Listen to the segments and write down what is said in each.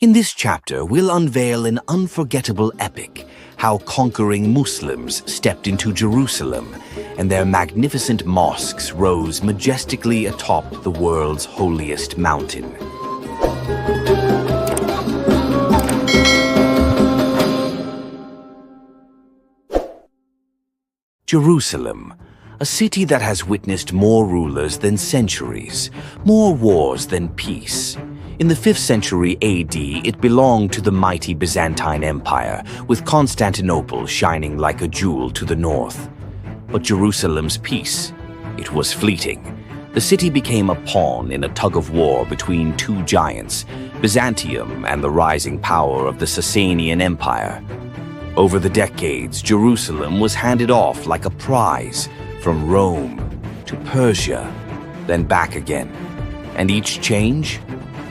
In this chapter, we'll unveil an unforgettable epic, how conquering Muslims stepped into Jerusalem, and their magnificent mosques rose majestically atop the world's holiest mountain. Jerusalem, a city that has witnessed more rulers than centuries, more wars than peace. In the 5th century AD, it belonged to the mighty Byzantine Empire, with Constantinople shining like a jewel to the north. But Jerusalem's peace, it was fleeting. The city became a pawn in a tug-of-war between two giants, Byzantium and the rising power of the Sasanian Empire. Over the decades, Jerusalem was handed off like a prize, from Rome to Persia, then back again. And each change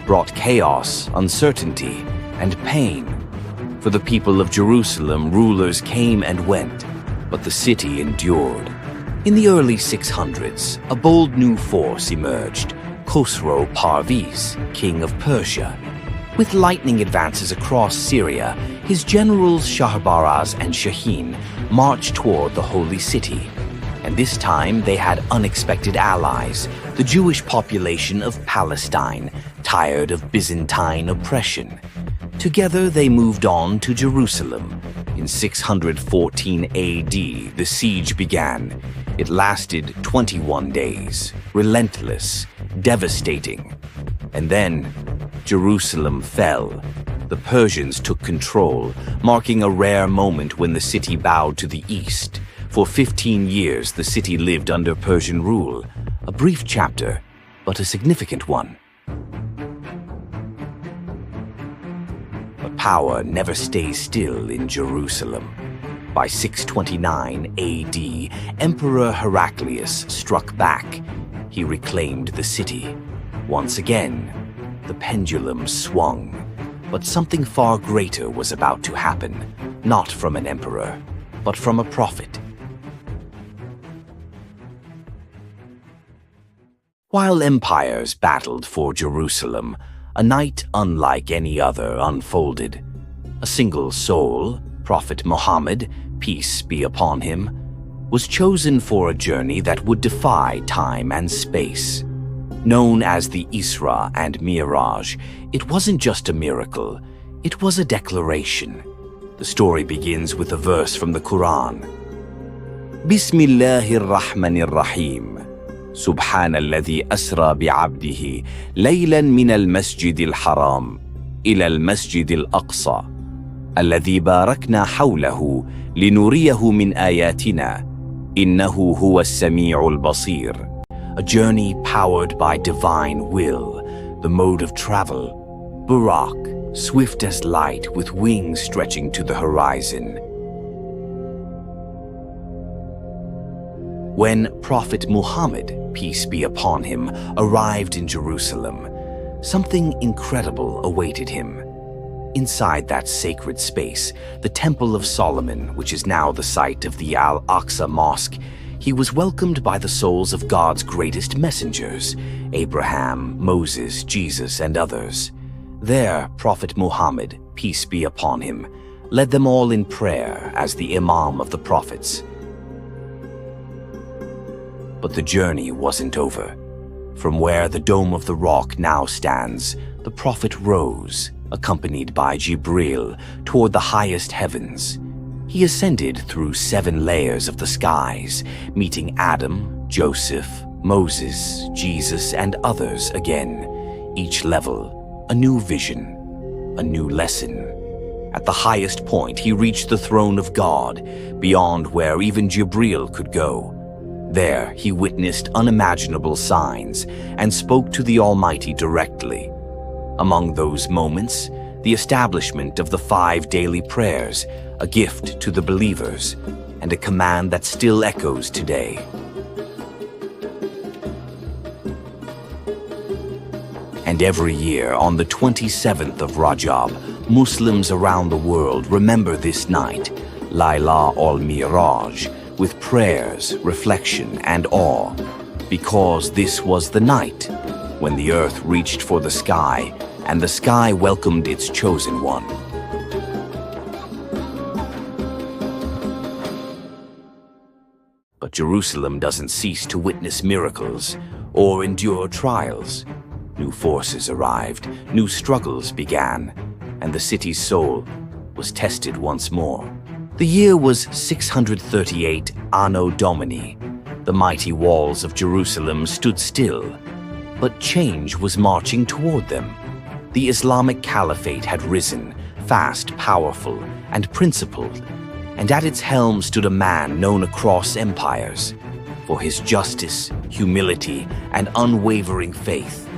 brought chaos, uncertainty, and pain. For the people of Jerusalem, rulers came and went, but the city endured. In the early 600s, a bold new force emerged, Khosrow Parviz, king of Persia. With lightning advances across Syria, his generals Shahbaraz and Shahin marched toward the holy city. And this time they had unexpected allies, the Jewish population of Palestine, tired of Byzantine oppression. Together they moved on to Jerusalem. In 614 AD, the siege began. It lasted 21 days, relentless, devastating. And then Jerusalem fell. The Persians took control, marking a rare moment when the city bowed to the east. For 15 years, the city lived under Persian rule, a brief chapter, but a significant one. But power never stays still in Jerusalem. By 629 AD, Emperor Heraclius struck back. He reclaimed the city. Once again, the pendulum swung. But something far greater was about to happen, not from an emperor, but from a prophet. While empires battled for Jerusalem, a night unlike any other unfolded. A single soul, Prophet Mohammad, peace be upon him, was chosen for a journey that would defy time and space. Known as the Isra and Miraj, it wasn't just a miracle, it was a declaration. The story begins with a verse from the Quran. Bismillahir Rahmanir Rahim. سبحان الذي أسرى بعبده ليلا من المسجد الحرام إلى المسجد الأقصى الذي باركنا حوله لنريه من آياتنا إنه هو السميع البصير. A journey powered by divine will, the mode of travel, Burak, swift as light with wings stretching to the horizon. When Prophet Muhammad, peace be upon him, arrived in Jerusalem, something incredible awaited him. Inside that sacred space, the Temple of Solomon, which is now the site of the Al-Aqsa Mosque, he was welcomed by the souls of God's greatest messengers, Abraham, Moses, Jesus, and others. There, Prophet Muhammad, peace be upon him, led them all in prayer as the Imam of the prophets. But the journey wasn't over. From where the Dome of the Rock now stands, the Prophet rose, accompanied by Jibril, toward the highest heavens. He ascended through 7 layers of the skies, meeting Adam, Joseph, Moses, Jesus, and others again. Each level, a new vision, a new lesson. At the highest point, he reached the throne of God, beyond where even Jibril could go. There, he witnessed unimaginable signs and spoke to the Almighty directly. Among those moments, the establishment of the 5 daily prayers, a gift to the believers, and a command that still echoes today. And every year, on the 27th of Rajab, Muslims around the world remember this night, Layla al-Miraj, with prayers, reflection, and awe, because this was the night when the earth reached for the sky and the sky welcomed its chosen one. But Jerusalem doesn't cease to witness miracles or endure trials. New forces arrived, new struggles began, and the city's soul was tested once more. The year was 638 Anno Domini. The mighty walls of Jerusalem stood still, but change was marching toward them. The Islamic Caliphate had risen, fast, powerful, and principled, and at its helm stood a man known across empires for his justice, humility, and unwavering faith,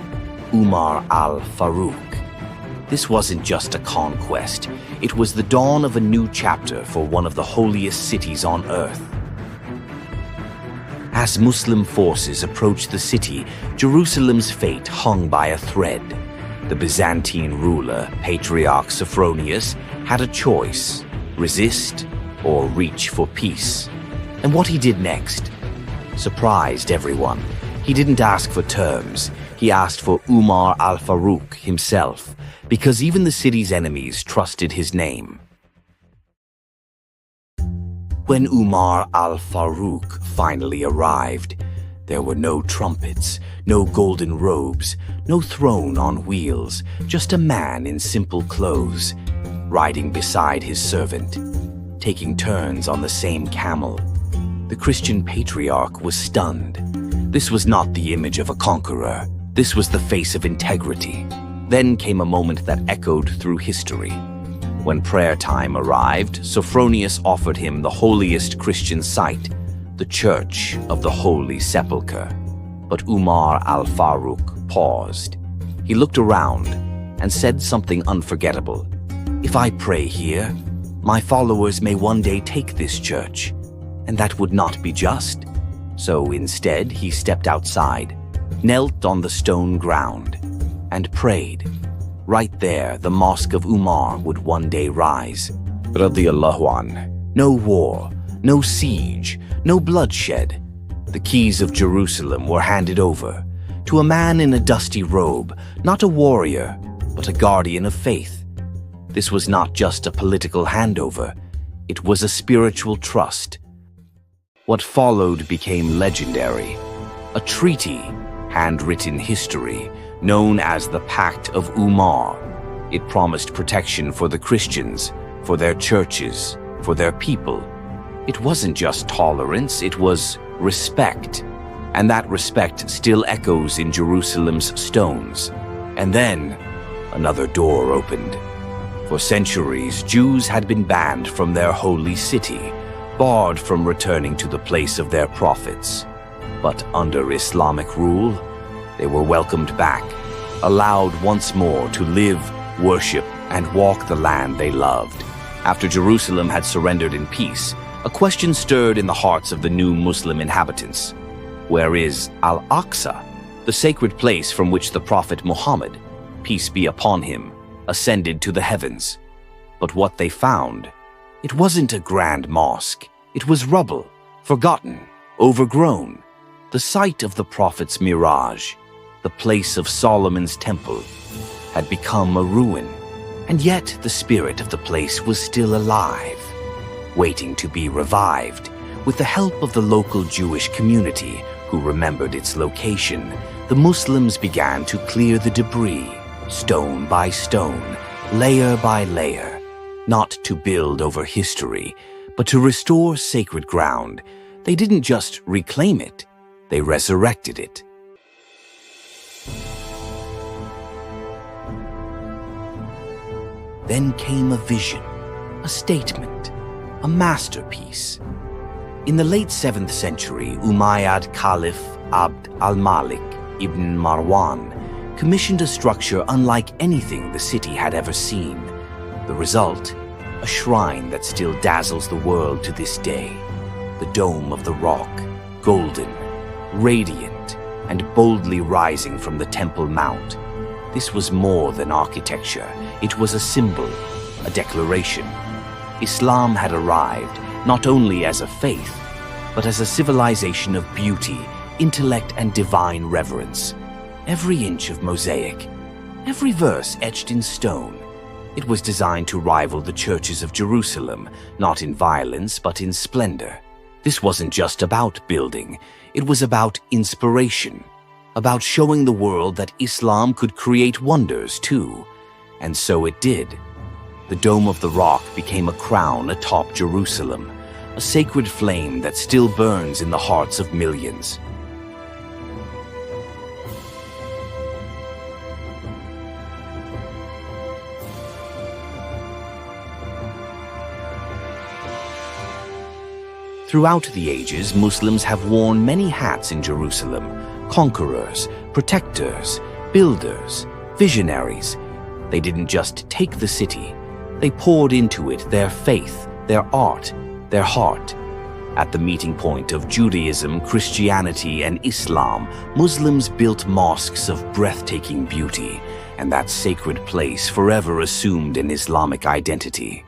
Umar al-Faruq. This wasn't just a conquest, it was the dawn of a new chapter for one of the holiest cities on earth. As Muslim forces approached the city, Jerusalem's fate hung by a thread. The Byzantine ruler, Patriarch Sophronius, had a choice: resist or reach for peace. And what he did next surprised everyone. He didn't ask for terms, he asked for Umar al-Faruq himself, because even the city's enemies trusted his name. When Umar al-Faruq finally arrived, there were no trumpets, no golden robes, no throne on wheels, just a man in simple clothes, riding beside his servant, taking turns on the same camel. The Christian patriarch was stunned. This was not the image of a conqueror. This was the face of integrity. Then came a moment that echoed through history. When prayer time arrived, Sophronius offered him the holiest Christian site, the Church of the Holy Sepulchre. But Umar al-Faruq paused. He looked around and said something unforgettable. "If I pray here, my followers may one day take this church, and that would not be just." So instead, he stepped outside, knelt on the stone ground, and prayed. Right there, the mosque of Umar would one day rise. Radiyallahu anh. No war, no siege, no bloodshed. The keys of Jerusalem were handed over to a man in a dusty robe, not a warrior, but a guardian of faith. This was not just a political handover, it was a spiritual trust. What followed became legendary, a treaty, handwritten history, known as the Pact of Umar. It promised protection for the Christians, for their churches, for their people. It wasn't just tolerance, it was respect. And that respect still echoes in Jerusalem's stones. And then, another door opened. For centuries, Jews had been banned from their holy city, barred from returning to the place of their prophets. But under Islamic rule, they were welcomed back, allowed once more to live, worship, and walk the land they loved. After Jerusalem had surrendered in peace, a question stirred in the hearts of the new Muslim inhabitants. Where is Al-Aqsa, the sacred place from which the Prophet Mohammad, peace be upon him, ascended to the heavens? But what they found, it wasn't a grand mosque. It was rubble, forgotten, overgrown, the site of the Prophet's mirage. The place of Solomon's temple had become a ruin, and yet the spirit of the place was still alive, waiting to be revived. With the help of the local Jewish community, who remembered its location, the Muslims began to clear the debris, stone by stone, layer by layer, not to build over history, but to restore sacred ground. They didn't just reclaim it, they resurrected it. Then came a vision, a statement, a masterpiece. In the late 7th century, Umayyad Caliph Abd al-Malik ibn Marwan commissioned a structure unlike anything the city had ever seen. The result, a shrine that still dazzles the world to this day. The Dome of the Rock, golden, radiant, and boldly rising from the Temple Mount. This was more than architecture. It was a symbol, a declaration. Islam had arrived, not only as a faith, but as a civilization of beauty, intellect, and divine reverence. Every inch of mosaic, every verse etched in stone. It was designed to rival the churches of Jerusalem, not in violence but in splendor. This wasn't just about building, it was about inspiration, about showing the world that Islam could create wonders too. And so it did. The Dome of the Rock became a crown atop Jerusalem, a sacred flame that still burns in the hearts of millions. Throughout the ages, Muslims have worn many hats in Jerusalem: conquerors, protectors, builders, visionaries. They didn't just take the city, they poured into it their faith, their art, their heart. At the meeting point of Judaism, Christianity, and Islam, Muslims built mosques of breathtaking beauty, and that sacred place forever assumed an Islamic identity.